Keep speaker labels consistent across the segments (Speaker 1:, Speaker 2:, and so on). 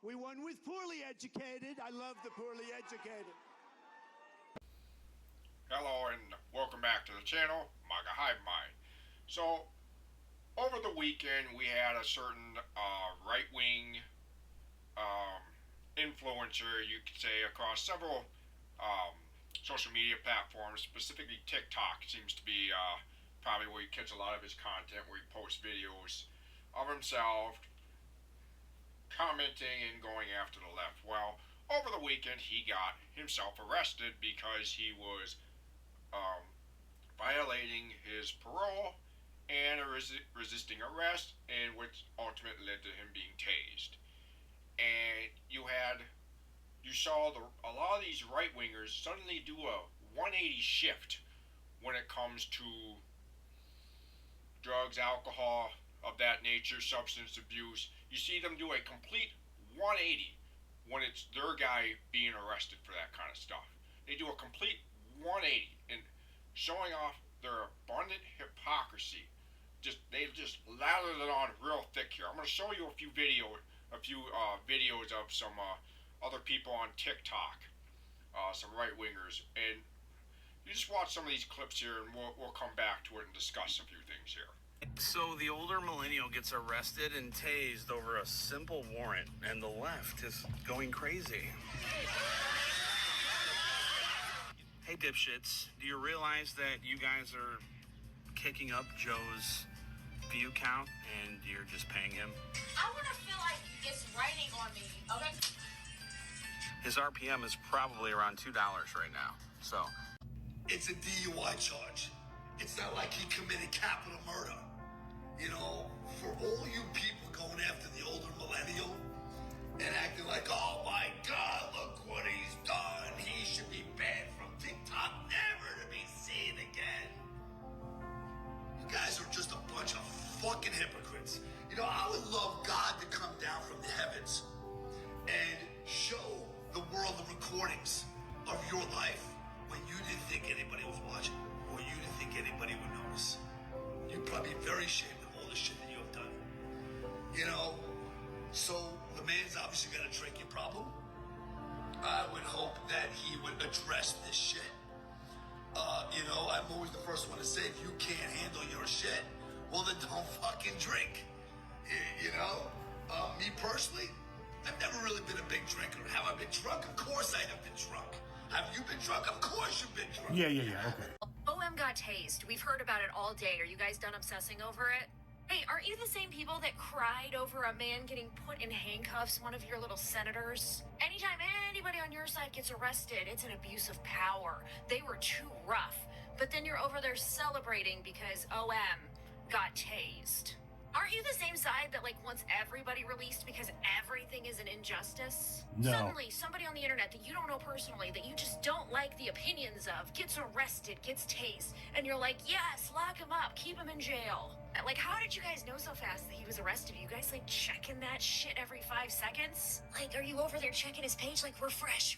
Speaker 1: We won with poorly educated. I love the poorly educated.
Speaker 2: Hello and welcome back to the channel, Maga Hive Mind. So, over the weekend we had a certain right-wing influencer, you could say, across several social media platforms, specifically TikTok seems to be probably where he gets a lot of his content, where he posts videos of himself commenting and going after the left. Well, over the weekend he got himself arrested because he was violating his parole and resisting arrest, and which ultimately led to him being tased. And you saw a lot of these right wingers suddenly do a 180 shift when it comes to drugs, alcohol, of that nature, substance abuse. You see them do a complete 180 when it's their guy being arrested for that kind of stuff. They do a complete 180 and showing off their abundant hypocrisy. They just lathered it on real thick here. I'm going to show you a few videos of some other people on TikTok, some right wingers, and you just watch some of these clips here, and we'll come back to it and discuss a few things here.
Speaker 3: So the older millennial gets arrested and tased over a simple warrant, and the left is going crazy. Hey dipshits, do you realize that you guys are kicking up Joe's view count and you're just paying him?
Speaker 4: I want to feel like it's raining on me, okay?
Speaker 3: His RPM is probably around $2 right now, so.
Speaker 5: It's a DUI charge. It's not like he committed capital murder. You know, for all you people going after the older millennial and acting like, oh my God, look what he's done. He should be banned from TikTok, never to be seen again. You guys are just a bunch of fucking hypocrites. You know, I would love God to come down from the heavens and show the world the recordings of your life when you didn't think anybody was watching, or you didn't think anybody would notice. You're probably very ashamed of all the shit that you have done. You know, so the man's obviously got a drinking problem. I would hope that he would address this shit. You know, I'm always the first one to say, if you can't handle your shit, well then don't fucking drink. You know, me personally, I've never really been a big drinker. Have I been drunk? Of course I have been drunk. Have you been drunk? Of course you've been drunk.
Speaker 1: Yeah, okay.
Speaker 4: OM got tased. We've heard about it all day. Are you guys done obsessing over it? Hey, aren't you the same people that cried over a man getting put in handcuffs, one of your little senators? Anytime anybody on your side gets arrested, it's an abuse of power. They were too rough. But then you're over there celebrating because OM got tased. Aren't you the same side that wants everybody released because everything is an injustice?
Speaker 1: No.
Speaker 4: Suddenly, somebody on the internet that you don't know personally, that you just don't like the opinions of, gets arrested, gets tased, and you're like, yes, lock him up, keep him in jail. How did you guys know so fast that he was arrested? Are you guys checking that shit every 5 seconds? Are you over there checking his page we're fresh?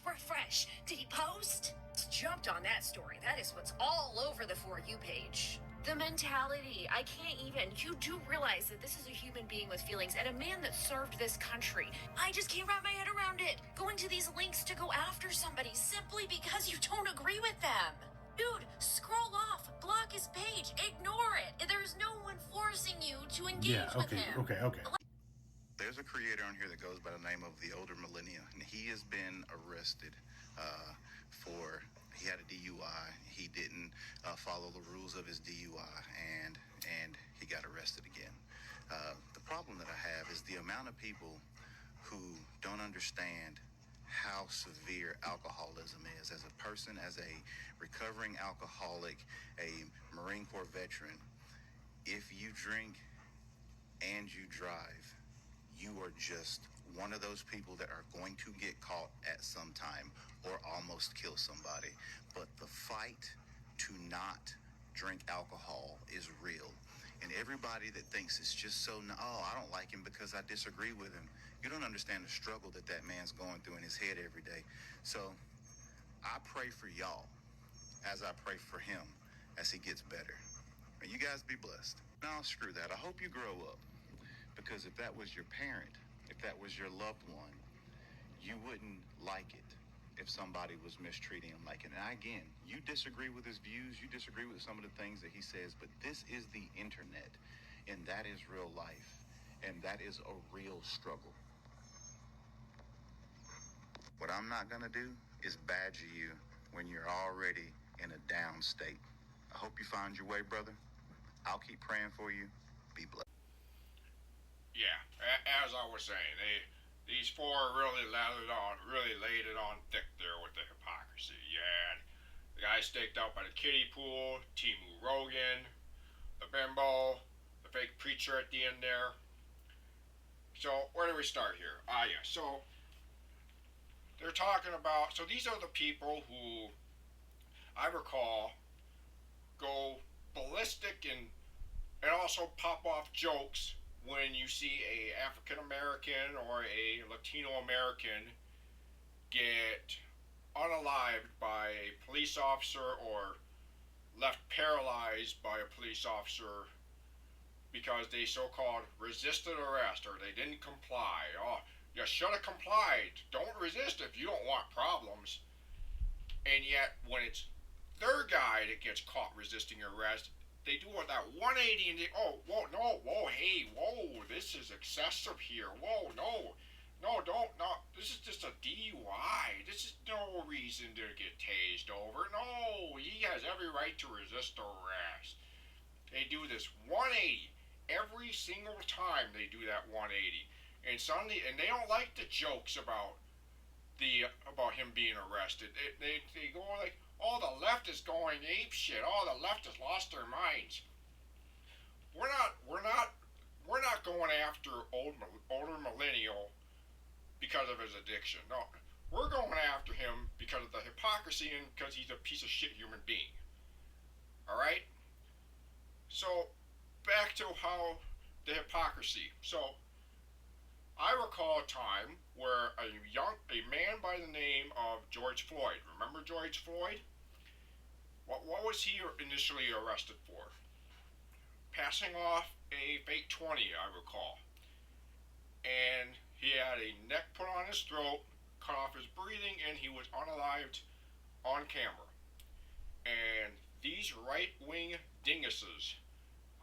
Speaker 4: Did he post? Jumped on that story. That is what's all over the For You page. The mentality, I can't even. You do realize that this is a human being with feelings and a man that served this country. I just can't wrap my head around it. Going to these links to go after somebody simply because you don't agree with them. Dude, scroll off, block his page, ignore it. There's no one forcing you to engage with him.
Speaker 1: Okay.
Speaker 6: There's a creator on here that goes by the name of the Older Millennia, and he has been arrested he had a DUI. He didn't follow the rules of his DUI, and he got arrested again. The problem that I have is the amount of people who don't understand how severe alcoholism is. As a person, as a recovering alcoholic, a Marine Corps veteran, if you drink and you drive, you are just one of those people that are going to get caught at some time or almost kill somebody. But the fight to not drink alcohol is real. And everybody that thinks it's just so, I don't like him because I disagree with him. You don't understand the struggle that man's going through in his head every day. So I pray for y'all as I pray for him as he gets better. And you guys be blessed. No, screw that. I hope you grow up. Because if that was your parent, if that was your loved one, you wouldn't like it if somebody was mistreating him like it. And again, you disagree with his views, you disagree with some of the things that he says, but this is the internet, and that is real life, and that is a real struggle. What I'm not going to do is badger you when you're already in a down state. I hope you find your way, brother. I'll keep praying for you. Be blessed.
Speaker 2: Yeah, as I was saying, these four really laid it on thick there with the hypocrisy. Yeah, and the guy staked out by the kiddie pool, Timu Rogan, the bimbo, the fake preacher at the end there. So where do we start here? Yeah, so they're talking about, so these are the people who I recall go ballistic and also pop off jokes when you see a African American or a Latino American get unalived by a police officer or left paralyzed by a police officer because they so-called resisted arrest or they didn't comply. Oh, you should have complied. Don't resist if you don't want problems. And yet, when it's their guy that gets caught resisting arrest, they do that 180 and they, oh, whoa, no, whoa, hey, whoa, this is excessive here. Whoa, no, this is just a DUI. This is no reason to get tased over. No, he has every right to resist arrest. They do this 180 every single time they do that 180. And suddenly, and they don't like the jokes about him being arrested. They go like, oh, the left is going ape shit. Oh, the left has lost their minds. We're not going after older millennial because of his addiction. No, we're going after him because of the hypocrisy and because he's a piece of shit human being. All right. So back to how the hypocrisy. So I recall a time where a man by the name of George Floyd. Remember George Floyd? What was he initially arrested for? Passing off a fake 20, I recall. And he had a neck put on his throat, cut off his breathing, and he was unalived on camera. And these right-wing dinguses,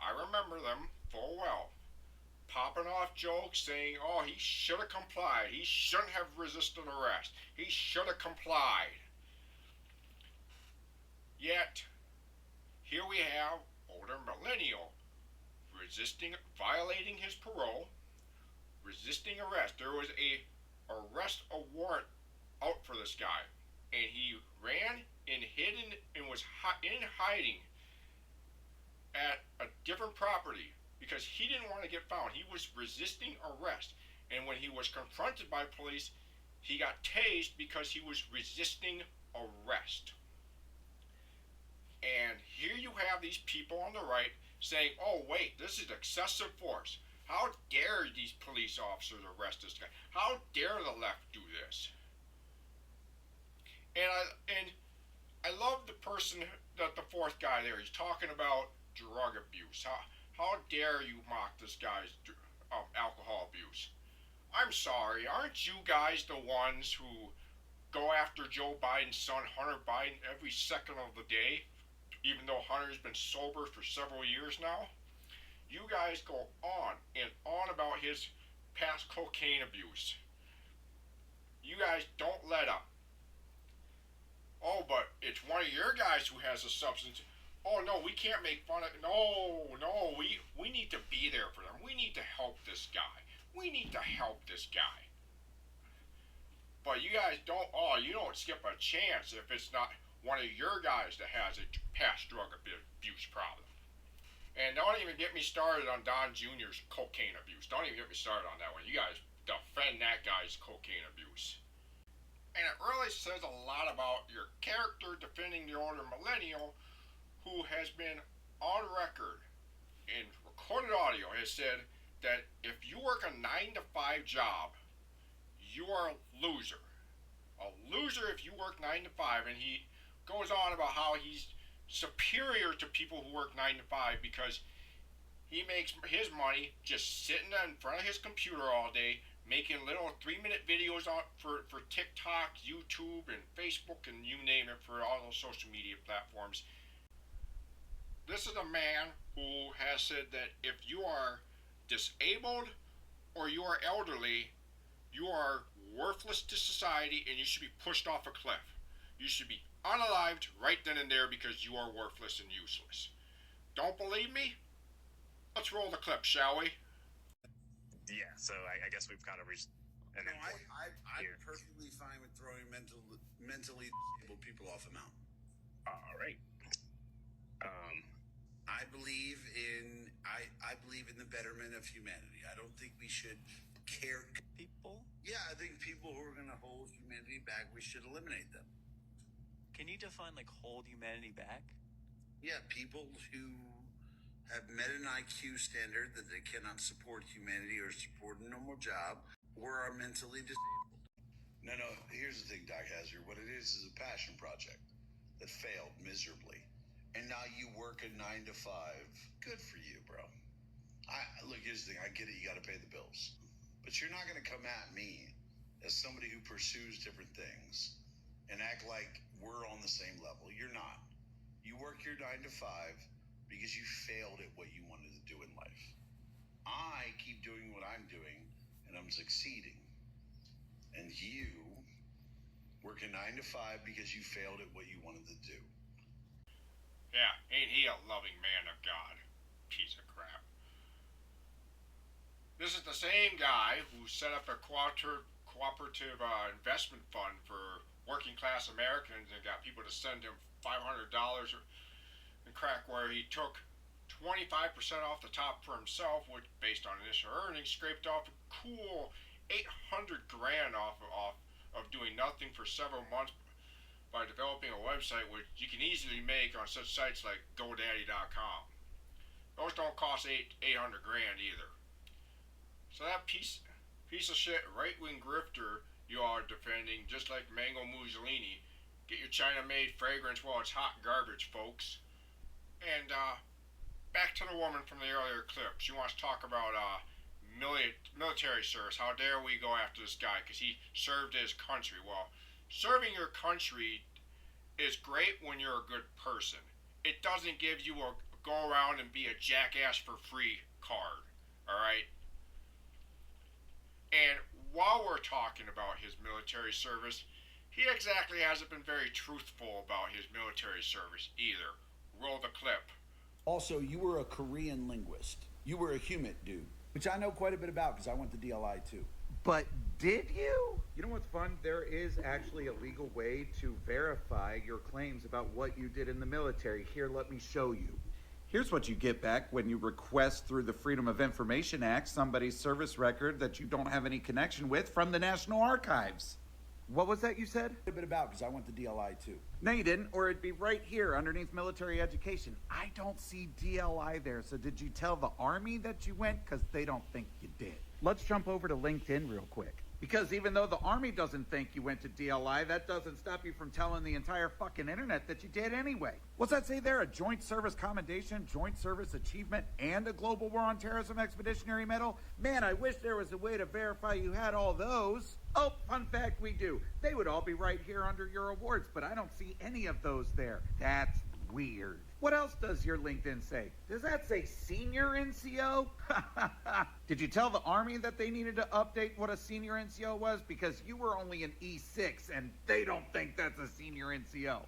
Speaker 2: I remember them full well, popping off jokes saying, oh, he should have complied. He shouldn't have resisted arrest. He should have complied. Yet, here we have older millennial violating his parole, resisting arrest. There was a warrant out for this guy, and he ran and hid and was in hiding at a different property because he didn't want to get found. He was resisting arrest, and when he was confronted by police, he got tased because he was resisting arrest. And here you have these people on the right saying, oh wait, this is excessive force. How dare these police officers arrest this guy? How dare the left do this? And I love the person, the fourth guy there. He's talking about drug abuse. How dare you mock this guy's alcohol abuse? I'm sorry, aren't you guys the ones who go after Joe Biden's son, Hunter Biden, every second of the day, even though Hunter's been sober for several years now? You guys go on and on about his past cocaine abuse. You guys don't let up. Oh, but it's one of your guys who has a substance. Oh, no, we can't make fun of it. No, we need to be there for them. We need to help this guy. We need to help this guy. But you guys don't, you don't skip a chance if it's not one of your guys that has a past drug abuse problem. And don't even get me started on Don Jr.'s cocaine abuse. Don't even get me started on that one. You guys defend that guy's cocaine abuse. And it really says a lot about your character defending the older millennial who has been on record in recorded audio has said that if you work a 9-to-5 job, you are a loser. A loser if you work 9 to 5. And he goes on about how he's superior to people who work 9 to 5 because he makes his money just sitting in front of his computer all day, making little 3-minute videos for TikTok, YouTube, and Facebook, and you name it, for all those social media platforms. This is a man who has said that if you are disabled or you are elderly, you are worthless to society and you should be pushed off a cliff. You should be unalived right then and there because you are worthless and useless. Don't believe me? Let's roll the clip, shall we?
Speaker 7: Yeah, so I guess we've kind of reached an end point
Speaker 5: I'm
Speaker 7: here.
Speaker 5: perfectly fine with throwing mentally disabled people off a mountain.
Speaker 7: All right.
Speaker 5: I believe in the betterment of humanity. I don't think we should care
Speaker 8: People?
Speaker 5: Yeah, I think people who are going to hold humanity back, we should eliminate them.
Speaker 8: Can you define like hold humanity back?
Speaker 5: Yeah, people who have met an IQ standard that they cannot support humanity or support a normal job or are mentally disabled. No, here's the thing, Doc Hazard. What it is a passion project that failed miserably. And now you work a 9 to 5. Good for you, bro. Look, here's the thing. I get it. You got to pay the bills. But you're not going to come at me as somebody who pursues different things and act like we're on the same level. You're not. You work your 9 to 5 because you failed at what you wanted to do in life. I keep doing what I'm doing, and I'm succeeding. And you work a 9 to 5 because you failed at what you wanted to do.
Speaker 2: Yeah, ain't he a loving man of God? Piece of crap. This is the same guy who set up a cooperative investment fund for working class Americans and got people to send him $500 in crack, where he took 25% off the top for himself, which, based on initial earnings, scraped off a cool $800 grand off of doing nothing for several months by developing a website which you can easily make on such sites like GoDaddy.com. Those don't cost $800 grand either. So that piece of shit right-wing grifter you are defending, just like Mango Mussolini, get your China-made fragrance while it's hot garbage, folks. And back to the woman from the earlier clip. She wants to talk about military service. How dare we go after this guy because he served his country. Well, serving your country is great when you're a good person. It doesn't give you a go around and be a jackass for free card. Alright? And while we're talking about his military service, he exactly hasn't been very truthful about his military service either. Roll the clip.
Speaker 1: Also, you were a Korean linguist. You were a Humit dude, which I know quite a bit about because I went to DLI too.
Speaker 9: But did you? You know what's fun? There is actually a legal way to verify your claims about what you did in the military. Here, let me show you. Here's what you get back when you request through the Freedom of Information Act somebody's service record that you don't have any connection with from the National Archives. What was that you said?
Speaker 1: A bit about because I went to DLI too.
Speaker 9: No, you didn't, or it'd be right here underneath military education. I don't see DLI there, so did you tell the Army that you went? Because they don't think you did. Let's jump over to LinkedIn real quick. Because even though the Army doesn't think you went to DLI, that doesn't stop you from telling the entire fucking internet that you did anyway. What's that say there? A Joint Service Commendation, Joint Service Achievement, and a Global War on Terrorism Expeditionary Medal? Man, I wish there was a way to verify you had all those. Oh, fun fact, we do. They would all be right here under your awards, but I don't see any of those there. That's weird. What else does your LinkedIn say? Does that say senior NCO? Did you tell the Army that they needed to update what a senior NCO was? Because you were only an E6 and they don't think that's a senior NCO.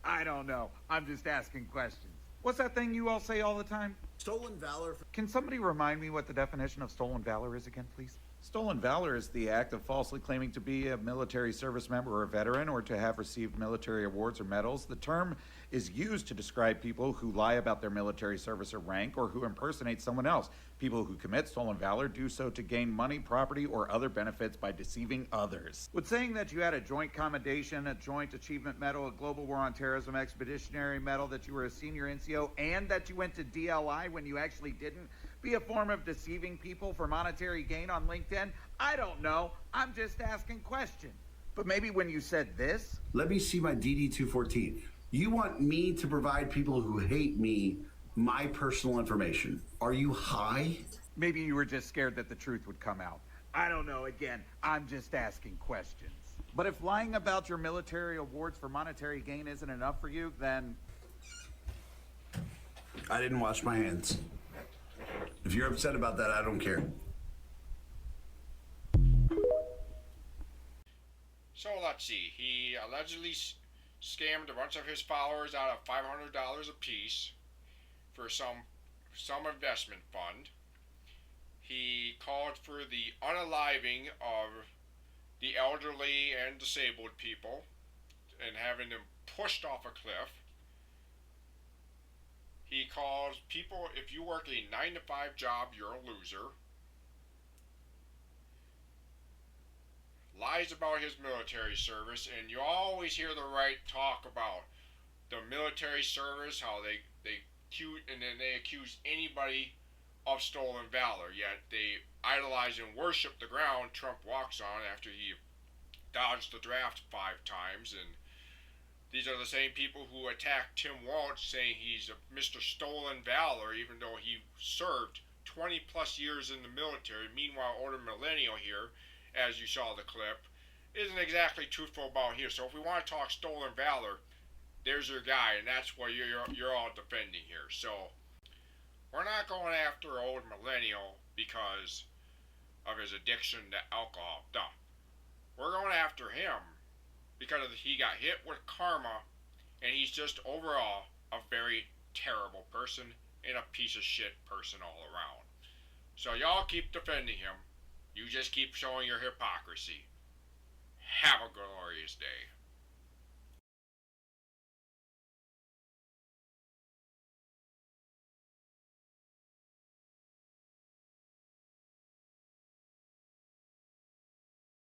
Speaker 9: I don't know. I'm just asking questions. What's that thing you all say all the time?
Speaker 1: Stolen valor.
Speaker 9: Can somebody remind me what the definition of stolen valor is again, please? Stolen valor is the act of falsely claiming to be a military service member or a veteran or to have received military awards or medals. The term is used to describe people who lie about their military service or rank or who impersonate someone else. People who commit stolen valor do so to gain money, property, or other benefits by deceiving others. Would saying that you had a joint commendation, a joint achievement medal, a Global War on Terrorism Expeditionary Medal, that you were a senior NCO, and that you went to DLI when you actually didn't be a form of deceiving people for monetary gain on LinkedIn? I don't know. I'm just asking questions. But maybe when you said this...
Speaker 10: Let me see my DD-214. You want me to provide people who hate me my personal information. Are you high?
Speaker 9: Maybe you were just scared that the truth would come out. I don't know. Again, I'm just asking questions. But if lying about your military awards for monetary gain isn't enough for you, then
Speaker 10: I didn't wash my hands. If you're upset about that, I don't care.
Speaker 2: So let's see. He allegedly scammed a bunch of his followers out of $500 apiece for some investment fund. He called for the unaliving of the elderly and disabled people and having them pushed off a cliff. He calls people, if you work a 9-to-5 job, you're a loser. Lies about his military service, and you always hear the right talk about the military service, how they accuse anybody of stolen valor, yet they idolize and worship the ground Trump walks on after he dodged the draft 5 times. And these are the same people who attacked Tim Walsh, saying he's a Mr. Stolen Valor, even though he served 20 plus years in the military. Meanwhile, older millennial here, as you saw the clip, isn't exactly truthful about here. So if we want to talk stolen valor, there's your guy, and that's what you're all defending here. So we're not going after old millennial because of his addiction to alcohol. Duh. We're going after him because he got hit with karma, and he's just overall a very terrible person and a piece of shit person all around. So y'all keep defending him. You just keep showing your hypocrisy. Have a glorious day.